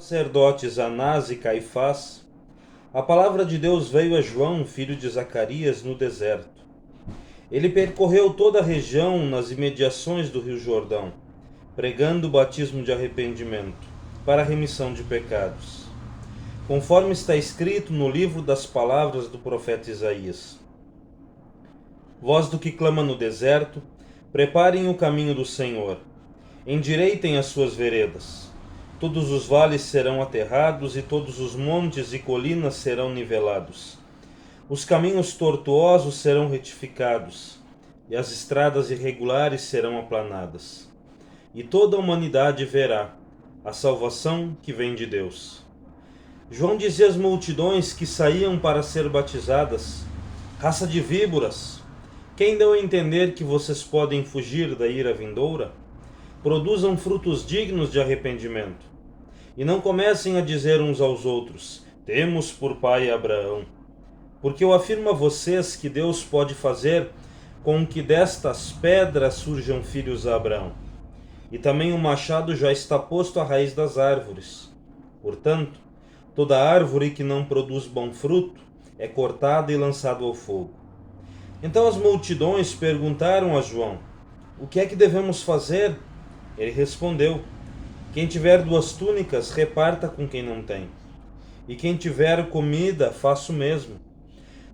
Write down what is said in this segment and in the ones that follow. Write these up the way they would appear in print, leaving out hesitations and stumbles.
sacerdotes Anás e Caifás, a palavra de Deus veio a João, filho de Zacarias, no deserto. Ele percorreu toda a região nas imediações do Rio Jordão, pregando o batismo de arrependimento, para a remissão de pecados, conforme está escrito no livro das palavras do profeta Isaías. Voz do que clama no deserto, preparem o caminho do Senhor, endireitem as suas veredas. Todos os vales serão aterrados e todos os montes e colinas serão nivelados. Os caminhos tortuosos serão retificados e as estradas irregulares serão aplanadas. E toda a humanidade verá a salvação que vem de Deus. João dizia às multidões que saíam para ser batizadas: raça de víboras, quem deu a entender que vocês podem fugir da ira vindoura? Produzam frutos dignos de arrependimento. E não comecem a dizer uns aos outros: temos por pai Abraão. Porque eu afirmo a vocês que Deus pode fazer com que destas pedras surjam filhos a Abraão. E também o machado já está posto à raiz das árvores. Portanto, toda árvore que não produz bom fruto é cortada e lançada ao fogo. Então as multidões perguntaram a João: o que é que devemos fazer? Ele respondeu: quem tiver 2 túnicas, reparta com quem não tem. E quem tiver comida, faça o mesmo.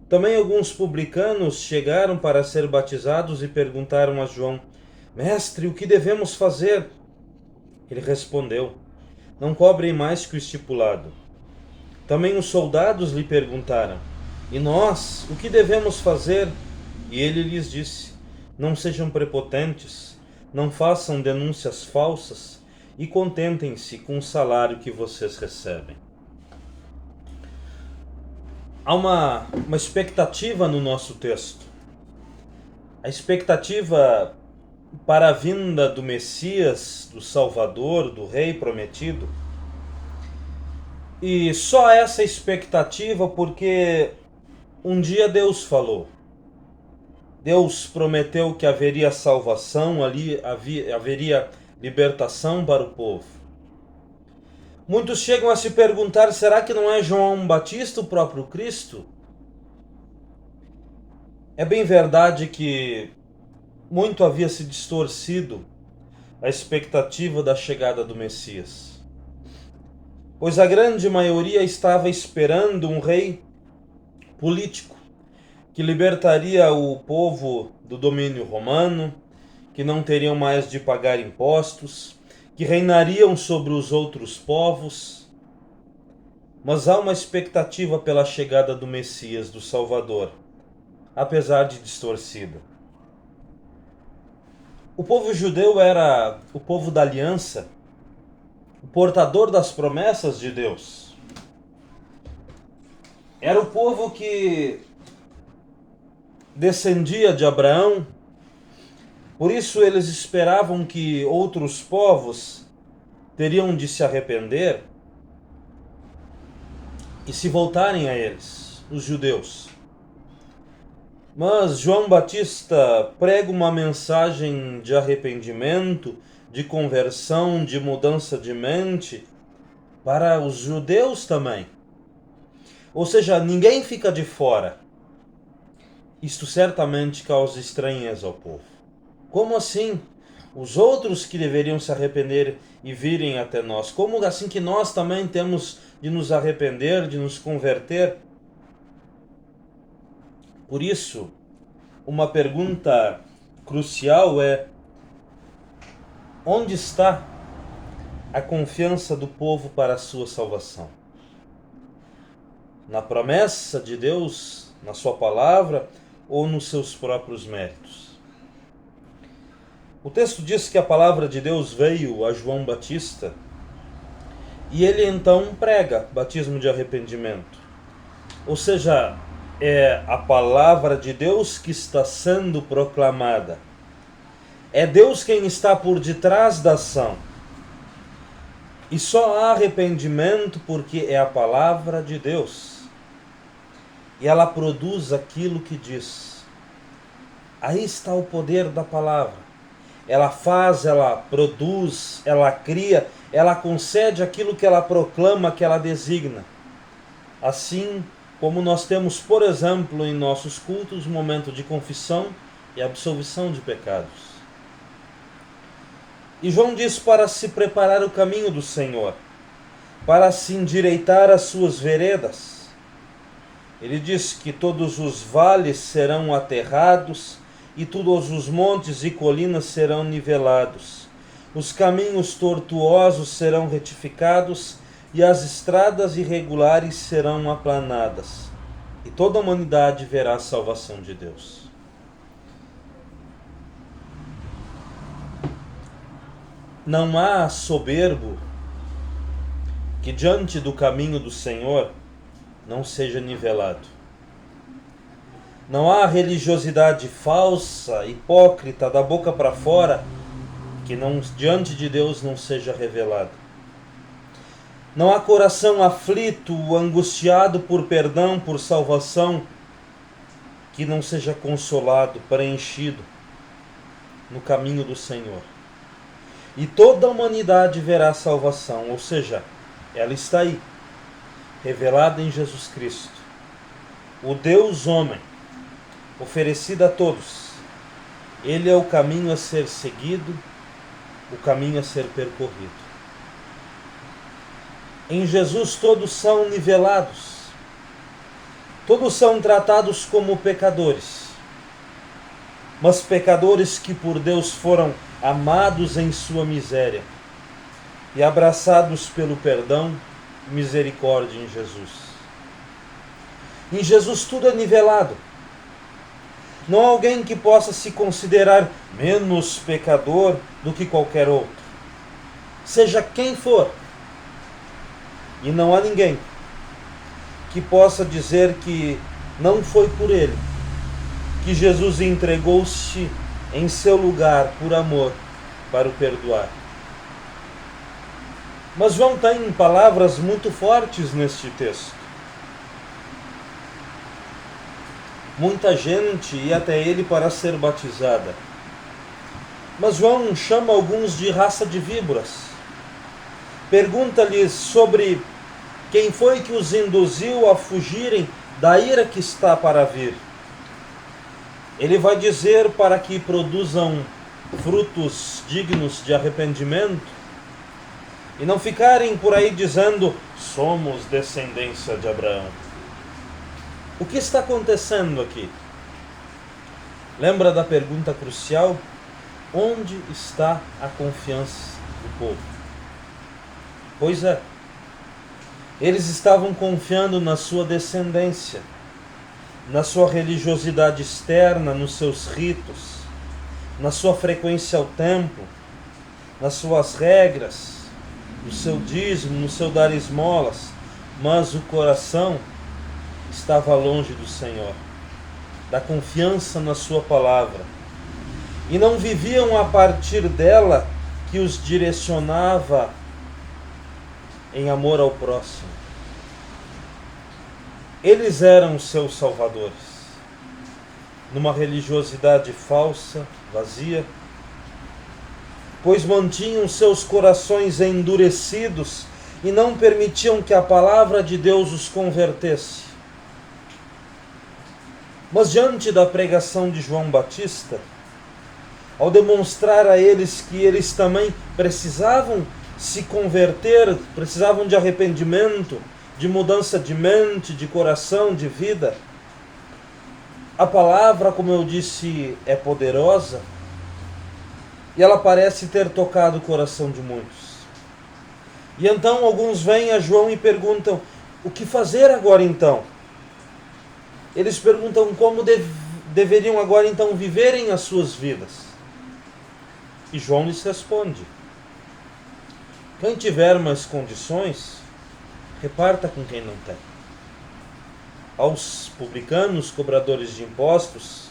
Também alguns publicanos chegaram para ser batizados e perguntaram a João: mestre, o que devemos fazer? Ele respondeu: não cobrem mais que o estipulado. Também os soldados lhe perguntaram: e nós, o que devemos fazer? E ele lhes disse: não sejam prepotentes, não façam denúncias falsas e contentem-se com o salário que vocês recebem. Há uma expectativa no nosso texto. A expectativa para a vinda do Messias, do Salvador, do Rei prometido. E só essa expectativa porque um dia Deus falou. Deus prometeu que haveria salvação, ali haveria libertação para o povo. Muitos chegam a se perguntar: será que não é João Batista o próprio Cristo? É bem verdade que muito havia se distorcido a expectativa da chegada do Messias, pois a grande maioria estava esperando um rei político que libertaria o povo do domínio romano, que não teriam mais de pagar impostos, que reinariam sobre os outros povos. Mas há uma expectativa pela chegada do Messias, do Salvador, apesar de distorcida. O povo judeu era o povo da aliança, o portador das promessas de Deus. Era o povo que descendia de Abraão. Por isso eles esperavam que outros povos teriam de se arrepender e se voltarem a eles, os judeus. Mas João Batista prega uma mensagem de arrependimento, de conversão, de mudança de mente para os judeus também. Ou seja, ninguém fica de fora. Isto certamente causa estranheza ao povo. Como assim? Os outros que deveriam se arrepender e virem até nós. Como assim que nós também temos de nos arrepender, de nos converter? Por isso, uma pergunta crucial é: onde está a confiança do povo para a sua salvação? Na promessa de Deus, na sua palavra, ou nos seus próprios méritos? O texto diz que a palavra de Deus veio a João Batista e ele então prega batismo de arrependimento. Ou seja, é a palavra de Deus que está sendo proclamada. É Deus quem está por detrás da ação. E só há arrependimento porque é a palavra de Deus. E ela produz aquilo que diz. Aí está o poder da palavra. ela faz, ela produz, ela cria, ela concede aquilo que ela proclama, que ela designa. Assim como nós temos, por exemplo, em nossos cultos, um momento de confissão e absolvição de pecados. E João diz para se preparar o caminho do Senhor, para se endireitar as suas veredas. Ele diz que todos os vales serão aterrados e todos os montes e colinas serão nivelados. Os caminhos tortuosos serão retificados e as estradas irregulares serão aplanadas. E toda a humanidade verá a salvação de Deus. Não há soberbo que diante do caminho do Senhor não seja nivelado. Não há religiosidade falsa, hipócrita, da boca para fora, que não, diante de Deus não seja revelada. Não há coração aflito, angustiado por perdão, por salvação, que não seja consolado, preenchido no caminho do Senhor. E toda a humanidade verá a salvação, ou seja, ela está aí, revelada em Jesus Cristo, o Deus homem, oferecido a todos. Ele é o caminho a ser seguido, o caminho a ser percorrido. Em Jesus todos são nivelados, todos são tratados como pecadores, mas pecadores que por Deus foram amados em sua miséria e abraçados pelo perdão e misericórdia em Jesus. Em Jesus tudo é nivelado. Não há alguém que possa se considerar menos pecador do que qualquer outro, seja quem for. E não há ninguém que possa dizer que não foi por ele que Jesus entregou-se em seu lugar por amor para o perdoar. Mas João tem palavras muito fortes neste texto. Muita gente ia até ele para ser batizada. Mas João chama alguns de raça de víboras. Pergunta-lhes sobre quem foi que os induziu a fugirem da ira que está para vir. Ele vai dizer para que produzam frutos dignos de arrependimento e não ficarem por aí dizendo: somos descendência de Abraão. O que está acontecendo aqui? Lembra da pergunta crucial? Onde está a confiança do povo? Pois é, eles estavam confiando na sua descendência, na sua religiosidade externa, nos seus ritos, na sua frequência ao templo, nas suas regras, no seu dízimo, no seu dar esmolas, mas o coração estava longe do Senhor, da confiança na sua palavra, e não viviam a partir dela, que os direcionava em amor ao próximo. Eles eram seus salvadores, numa religiosidade falsa, vazia, pois mantinham seus corações endurecidos e não permitiam que a palavra de Deus os convertesse. Mas diante da pregação de João Batista, ao demonstrar a eles que eles também precisavam se converter, precisavam de arrependimento, de mudança de mente, de coração, de vida, a palavra, como eu disse, é poderosa e ela parece ter tocado o coração de muitos. E então alguns vêm a João e perguntam: o que fazer agora então? Eles perguntam como deveriam agora então viverem as suas vidas. E João lhes responde: quem tiver mais condições, reparta com quem não tem. Aos publicanos, cobradores de impostos,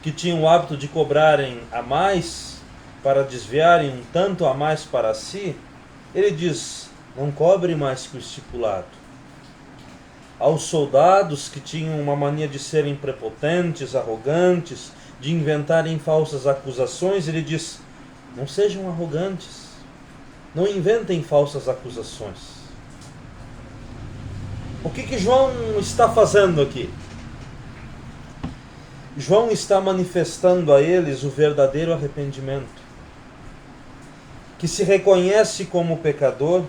que tinham o hábito de cobrarem a mais para desviarem um tanto a mais para si, ele diz: não cobre mais que o estipulado. Aos soldados que tinham uma mania de serem prepotentes, arrogantes, de inventarem falsas acusações, ele diz: Não sejam arrogantes. Não inventem falsas acusações. O que João está fazendo aqui? João está manifestando a eles o verdadeiro arrependimento, que se reconhece como pecador,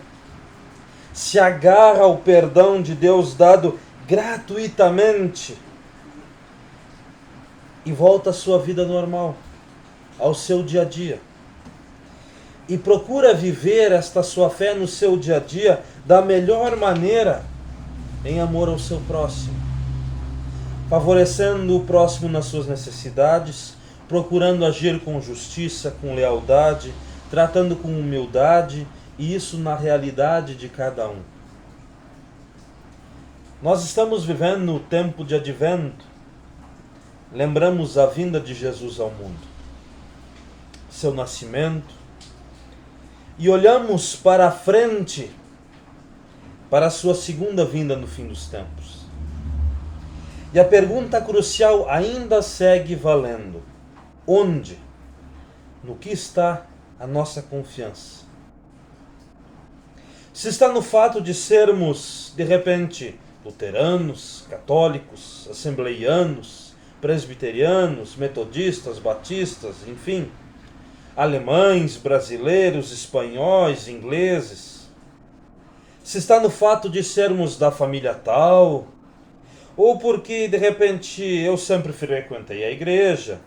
se agarra ao perdão de Deus dado gratuitamente e volta à sua vida normal, ao seu dia a dia. E procura viver esta sua fé no seu dia a dia da melhor maneira, em amor ao seu próximo, favorecendo o próximo nas suas necessidades, procurando agir com justiça, com lealdade, tratando com humildade, e isso na realidade de cada um. Nós estamos vivendo o tempo de advento, lembramos a vinda de Jesus ao mundo, seu nascimento, e olhamos para a frente, para a sua segunda vinda no fim dos tempos. E a pergunta crucial ainda segue valendo: onde? No que está a nossa confiança? Se está no fato de sermos, de repente, luteranos, católicos, assembleianos, presbiterianos, metodistas, batistas, enfim, alemães, brasileiros, espanhóis, ingleses, se está no fato de sermos da família tal, ou porque de repente eu sempre frequentei a igreja,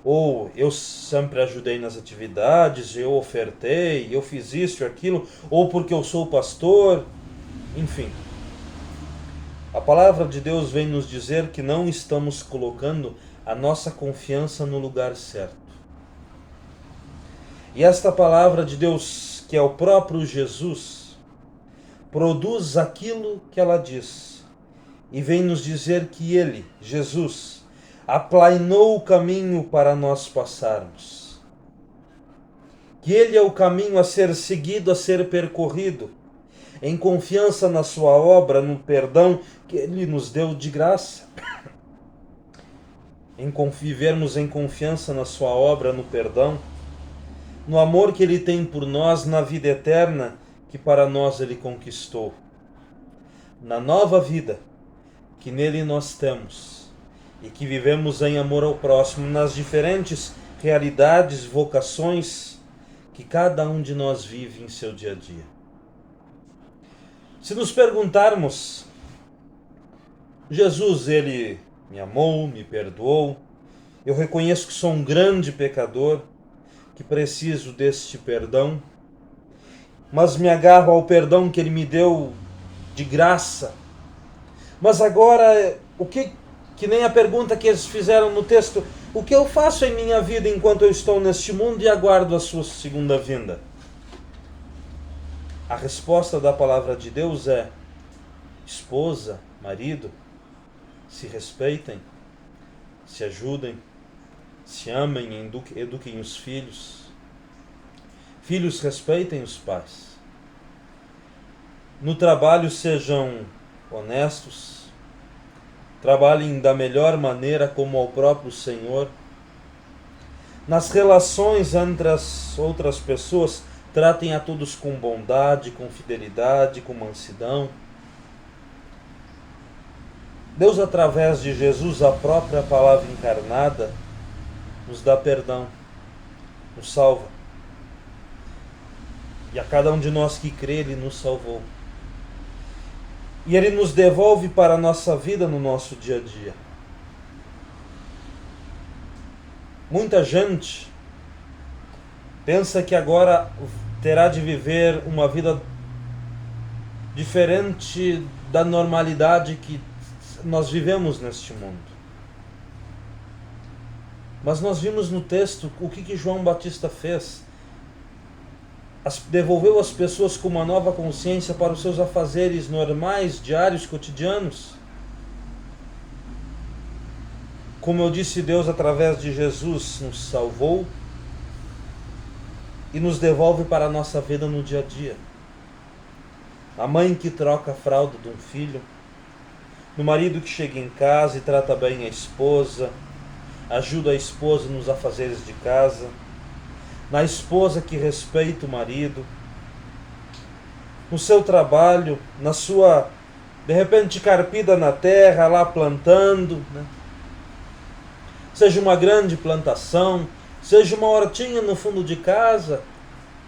ou eu sempre ajudei nas atividades, eu ofertei, eu fiz isso e aquilo, ou porque eu sou pastor, enfim. A palavra de Deus vem nos dizer que não estamos colocando a nossa confiança no lugar certo. E esta palavra de Deus, que é o próprio Jesus, produz aquilo que ela diz. E vem nos dizer que Ele, Jesus, aplainou o caminho para nós passarmos. Que Ele é o caminho a ser seguido, a ser percorrido, em confiança na sua obra, no perdão que Ele nos deu de graça. Em vivermos em confiança na sua obra, no perdão, no amor que Ele tem por nós, na vida eterna que para nós Ele conquistou. Na nova vida que nele nós temos e que vivemos em amor ao próximo, nas diferentes realidades, vocações que cada um de nós vive em seu dia a dia. Se nos perguntarmos, Jesus, Ele me amou, me perdoou, eu reconheço que sou um grande pecador, que preciso deste perdão, mas me agarro ao perdão que Ele me deu de graça. Mas agora, que nem a pergunta que eles fizeram no texto, o que eu faço em minha vida enquanto eu estou neste mundo e aguardo a sua segunda vinda? A resposta da palavra de Deus é: esposa, marido, se respeitem, se ajudem, se amem, eduquem os filhos. Filhos, respeitem os pais. No trabalho, sejam honestos. Trabalhem da melhor maneira como ao próprio Senhor. Nas relações entre as outras pessoas, tratem a todos com bondade, com fidelidade, com mansidão. Deus, através de Jesus, a própria palavra encarnada, nos dá perdão, nos salva. E a cada um de nós que crê, Ele nos salvou. E Ele nos devolve para a nossa vida no nosso dia a dia. Muita gente pensa que agora terá de viver uma vida diferente da normalidade que nós vivemos neste mundo. Mas nós vimos no texto o que João Batista fez. Devolveu as pessoas com uma nova consciência para os seus afazeres normais, diários, cotidianos. Como eu disse, Deus, através de Jesus, nos salvou e nos devolve para a nossa vida no dia a dia. A mãe que troca a fralda de um filho, no marido que chega em casa e trata bem a esposa, ajuda a esposa nos afazeres de casa, na esposa que respeita o marido, no seu trabalho, na sua, de repente, carpida na terra, lá plantando, né? Seja uma grande plantação, seja uma hortinha no fundo de casa,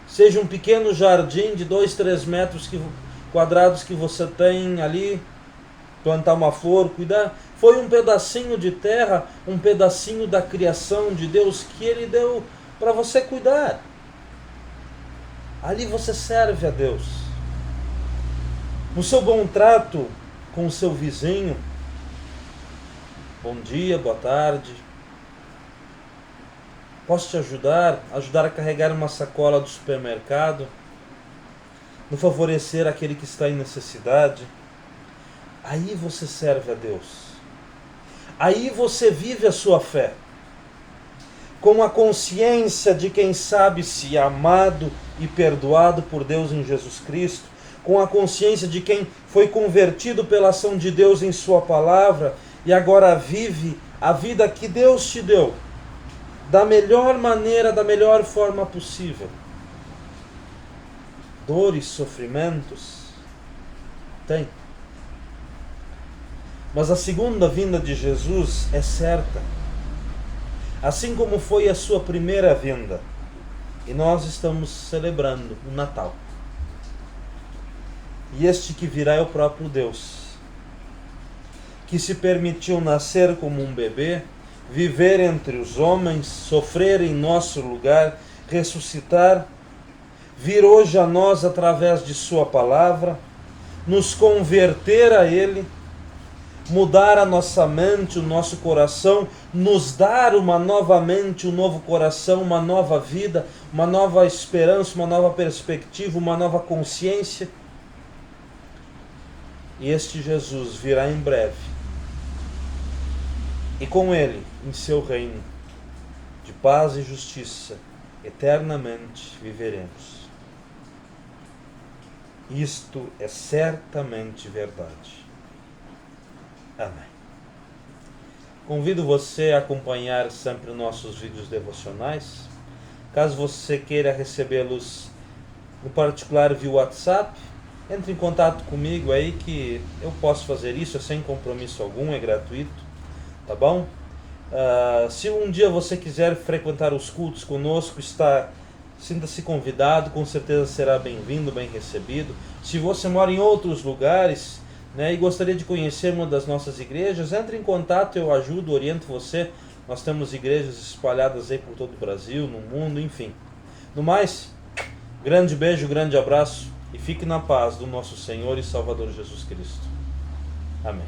seja um pequeno jardim de 2, 3 metros quadrados que você tem ali, plantar uma flor, cuidar. Foi um pedacinho de terra, um pedacinho da criação de Deus que Ele deu para você cuidar. Ali você serve a Deus. No seu bom trato com o seu vizinho, bom dia, boa tarde. Posso te ajudar? Ajudar a carregar uma sacola do supermercado? No favorecer aquele que está em necessidade? Aí você serve a Deus. Aí você vive a sua fé. Com a consciência de quem sabe se amado e perdoado por Deus em Jesus Cristo. Com a consciência de quem foi convertido pela ação de Deus em sua palavra e agora vive a vida que Deus te deu da melhor maneira, da melhor forma possível. Dores, sofrimentos, tem. Mas a segunda vinda de Jesus é certa. Assim como foi a sua primeira vinda. E nós estamos celebrando o Natal. E este que virá é o próprio Deus, que se permitiu nascer como um bebê, viver entre os homens, sofrer em nosso lugar, ressuscitar, vir hoje a nós através de sua palavra, nos converter a Ele, mudar a nossa mente, o nosso coração, nos dar uma nova mente, um novo coração, uma nova vida, uma nova esperança, uma nova perspectiva, uma nova consciência. E este Jesus virá em breve. E com Ele, em seu reino, de paz e justiça, eternamente viveremos. Isto é certamente verdade. Amém. Convido você a acompanhar sempre nossos vídeos devocionais. Caso você queira recebê-los no particular via WhatsApp, entre em contato comigo aí que eu posso fazer isso, é sem compromisso algum, é gratuito, tá bom? Se um dia você quiser frequentar os cultos conosco, sinta-se convidado, com certeza será bem-vindo, bem recebido. Se você mora em outros lugares, né, e gostaria de conhecer uma das nossas igrejas, entre em contato, eu ajudo, oriento você. Nós temos igrejas espalhadas aí por todo o Brasil, no mundo, enfim. No mais, grande beijo, grande abraço e fique na paz do nosso Senhor e Salvador Jesus Cristo. Amém.